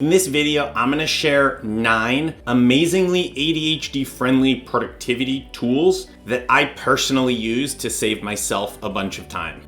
In this video, I'm gonna share 9 amazingly ADHD-friendly productivity tools that I personally use to save myself a bunch of time.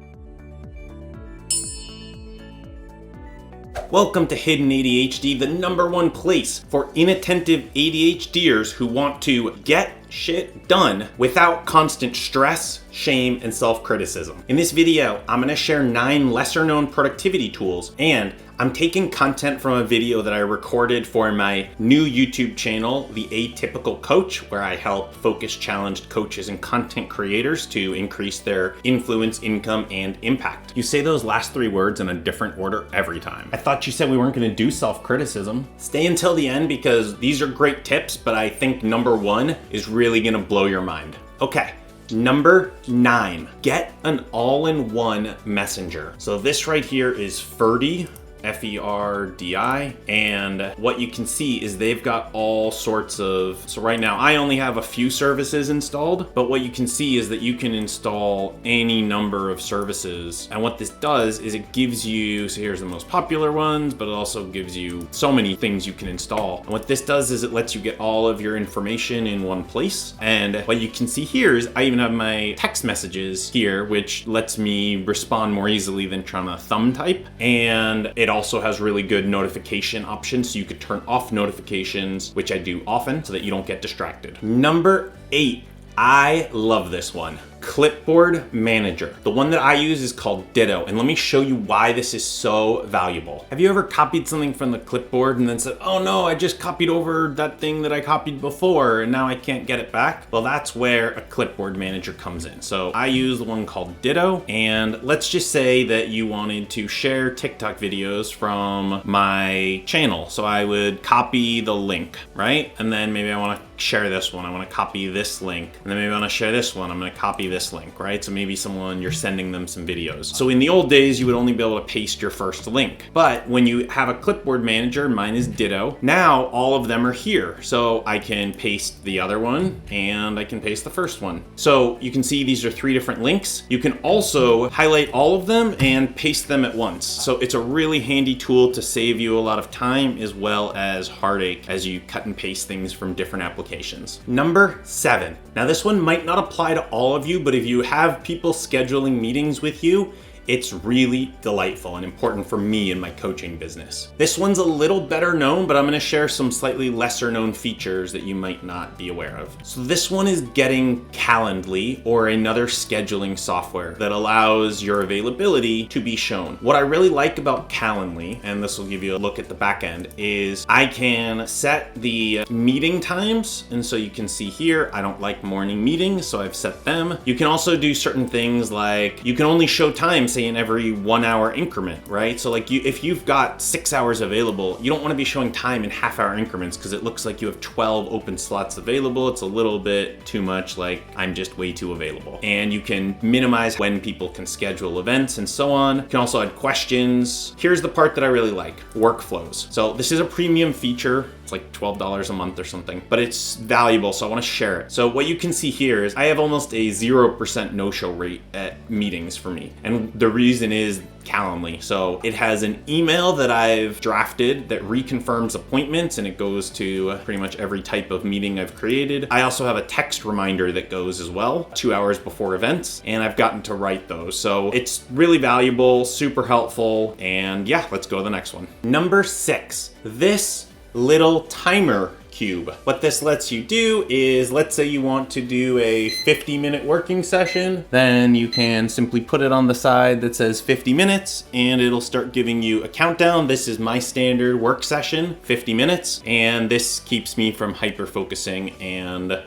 Welcome to Hidden ADHD, the #1 place for inattentive ADHDers who want to get shit done without constant stress, shame, and self-criticism. In this video, I'm gonna share 9 lesser-known productivity tools, and I'm taking content from a video that I recorded for my new YouTube channel, The Atypical Coach, where I help focus challenged coaches and content creators to increase their influence, income, and impact. You say those last 3 words in a different order every time. I thought you said we weren't gonna do self-criticism. Stay until the end because these are great tips, but I think number 1 is really gonna blow your mind. Okay. Number 9, get an all-in-one messenger. So this right here is Ferdi. Ferdi, and what you can see is they've got all sorts of, so right now I only have a few services installed, but what you can see is that you can install any number of services, and what this does is it gives you, so here's the most popular ones, but it also gives you so many things you can install. And what this does is it lets you get all of your information in one place, and what you can see here is I even have my text messages here, which lets me respond more easily than trying to thumb type, and it also has really good notification options, so you could turn off notifications, which I do often, so that you don't get distracted. Number 8, I love this one. Clipboard Manager. The one that I use is called Ditto, and let me show you why this is so valuable. Have you ever copied something from the clipboard and then said, oh no, I just copied over that thing that I copied before and now I can't get it back? Well, that's where a Clipboard Manager comes in. So I use the one called Ditto, and let's just say that you wanted to share TikTok videos from my channel. So I would copy the link, right? And then maybe I want to share this one. I want to copy this link. And then maybe I want to share this one. I'm going to copy this link, right? So maybe you're sending them some videos. So in the old days, you would only be able to paste your first link. But when you have a Clipboard Manager, mine is Ditto, now all of them are here. So I can paste the other one and I can paste the first one. So you can see these are 3 different links. You can also highlight all of them and paste them at once. So it's a really handy tool to save you a lot of time as well as heartache as you cut and paste things from different applications. Number 7. Now this one might not apply to all of you, but if you have people scheduling meetings with you, it's really delightful and important for me in my coaching business. This one's a little better known, but I'm gonna share some slightly lesser known features that you might not be aware of. So this one is getting Calendly, or another scheduling software that allows your availability to be shown. What I really like about Calendly, and this will give you a look at the back end, is I can set the meeting times. And so you can see here, I don't like morning meetings, so I've set them. You can also do certain things like you can only show time, say in every 1 hour increment, right? So like if you've got 6 hours available, you don't want to be showing time in half-hour increments because it looks like you have 12 open slots available. It's a little bit too much, like I'm just way too available. And you can minimize when people can schedule events and so on. You can also add questions. Here's the part that I really like, workflows. So this is a premium feature. It's like $12 a month or something, but it's valuable, so I want to share it. So what you can see here is I have almost a 0% no-show rate at meetings for me. And the reason is Calendly. So it has an email that I've drafted that reconfirms appointments, and it goes to pretty much every type of meeting I've created. I also have a text reminder that goes as well 2 hours before events, and I've gotten to write those. So it's really valuable, super helpful, and yeah, let's go to the next one. Number 6, this little timer cube. What this lets you do is, let's say you want to do a 50-minute working session, then you can simply put it on the side that says 50 minutes and it'll start giving you a countdown. This is my standard work session, 50 minutes, and this keeps me from hyper-focusing and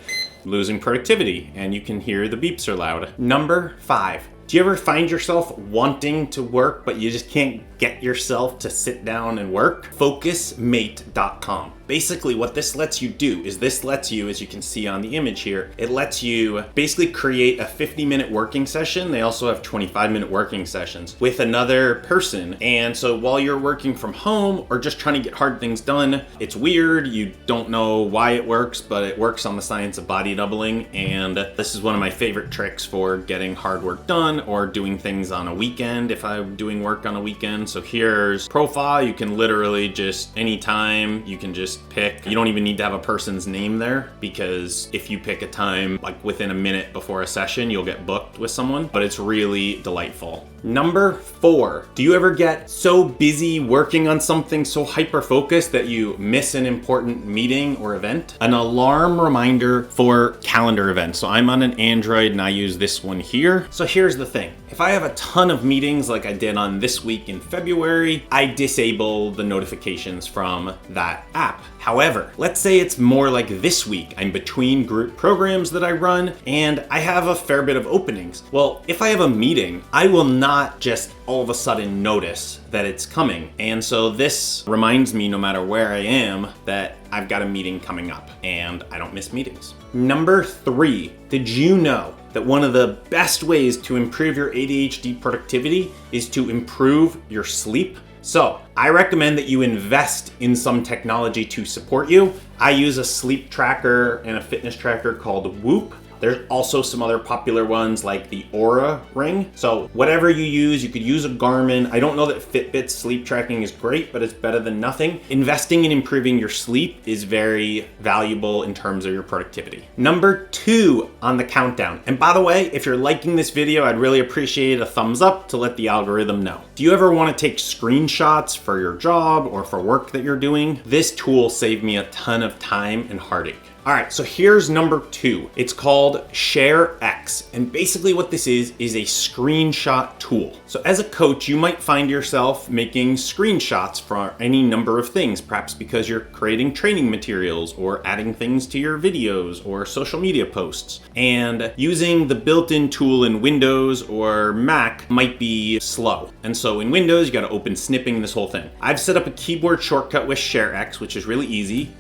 losing productivity, and you can hear the beeps are loud. Number 5. Do you ever find yourself wanting to work, but you just can't get yourself to sit down and work? Focusmate.com. Basically what this lets you do is this lets you, as you can see on the image here, it lets you basically create a 50-minute working session. They also have 25-minute working sessions with another person. And so while you're working from home or just trying to get hard things done, it's weird. You don't know why it works, but it works on the science of body doubling. And this is one of my favorite tricks for getting hard work done or doing things on a weekend if I'm doing work on a weekend. So here's profile. You can literally just anytime you can just pick. You don't even need to have a person's name there, because if you pick a time like within a minute before a session, you'll get booked with someone, but it's really delightful. Number 4, do you ever get so busy working on something, so hyper-focused that you miss an important meeting or event? An alarm reminder for calendar events. So I'm on an Android and I use this one here. So here's the thing. If I have a ton of meetings like I did on this week in February, I disable the notifications from that app. However, let's say it's more like this week. I'm between group programs that I run and I have a fair bit of openings. Well, if I have a meeting, I will not just all of a sudden notice that it's coming. And so this reminds me, no matter where I am, that I've got a meeting coming up and I don't miss meetings. Number 3, did you know that one of the best ways to improve your ADHD productivity is to improve your sleep? So I recommend that you invest in some technology to support you. I use a sleep tracker and a fitness tracker called Whoop. There's also some other popular ones like the Aura Ring. So whatever you use, you could use a Garmin. I don't know that Fitbit's sleep tracking is great, but it's better than nothing. Investing in improving your sleep is very valuable in terms of your productivity. Number 2 on the countdown. And by the way, if you're liking this video, I'd really appreciate a thumbs up to let the algorithm know. Do you ever want to take screenshots for your job or for work that you're doing? This tool saved me a ton of time and heartache. All right, so here's number 2. It's called ShareX. And basically what this is a screenshot tool. So as a coach, you might find yourself making screenshots for any number of things, perhaps because you're creating training materials or adding things to your videos or social media posts. And using the built-in tool in Windows or Mac might be slow. And so in Windows, you gotta open snipping, this whole thing. I've set up a keyboard shortcut with ShareX, which is really easy.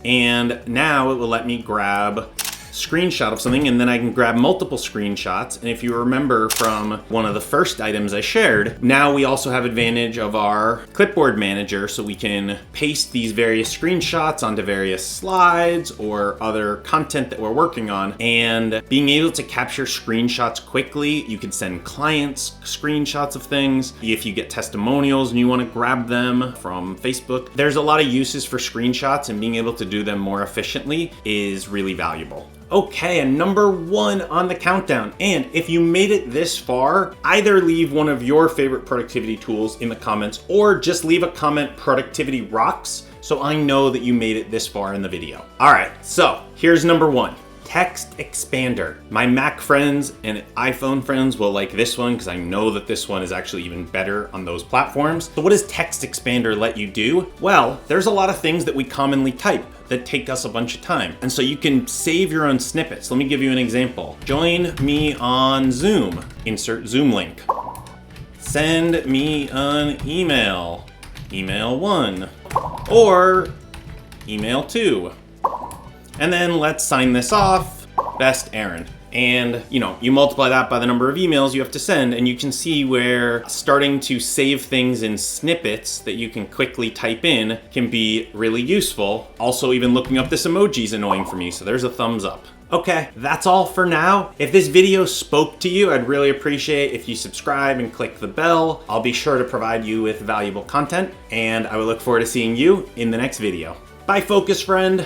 And now it will let me grab a screenshot of something, and then I can grab multiple screenshots. And if you remember from one of the first items I shared, now we also have advantage of our Clipboard manager, so we can paste these various screenshots onto various slides or other content that we're working on. And being able to capture screenshots quickly, you can send clients screenshots of things. If you get testimonials and you want to grab them from Facebook, there's a lot of uses for screenshots, and being able to do them more efficiently is really valuable. Okay, and number 1 on the countdown. And if you made it this far, either leave one of your favorite productivity tools in the comments or just leave a comment, productivity rocks, so I know that you made it this far in the video. All right, so here's number 1. Text Expander. My Mac friends and iPhone friends will like this one because I know that this one is actually even better on those platforms. So what does Text Expander let you do? Well, there's a lot of things that we commonly type that take us a bunch of time. And so you can save your own snippets. Let me give you an example. Join me on Zoom. Insert Zoom link. Send me an email. Email 1. Or email 2. And then let's sign this off. Best Aron. And you multiply that by the number of emails you have to send, and you can see where starting to save things in snippets that you can quickly type in can be really useful. Also, even looking up this emoji is annoying for me, so there's a thumbs up. Okay, that's all for now. If this video spoke to you, I'd really appreciate if you subscribe and click the bell. I'll be sure to provide you with valuable content, and I will look forward to seeing you in the next video. Bye, focus friend.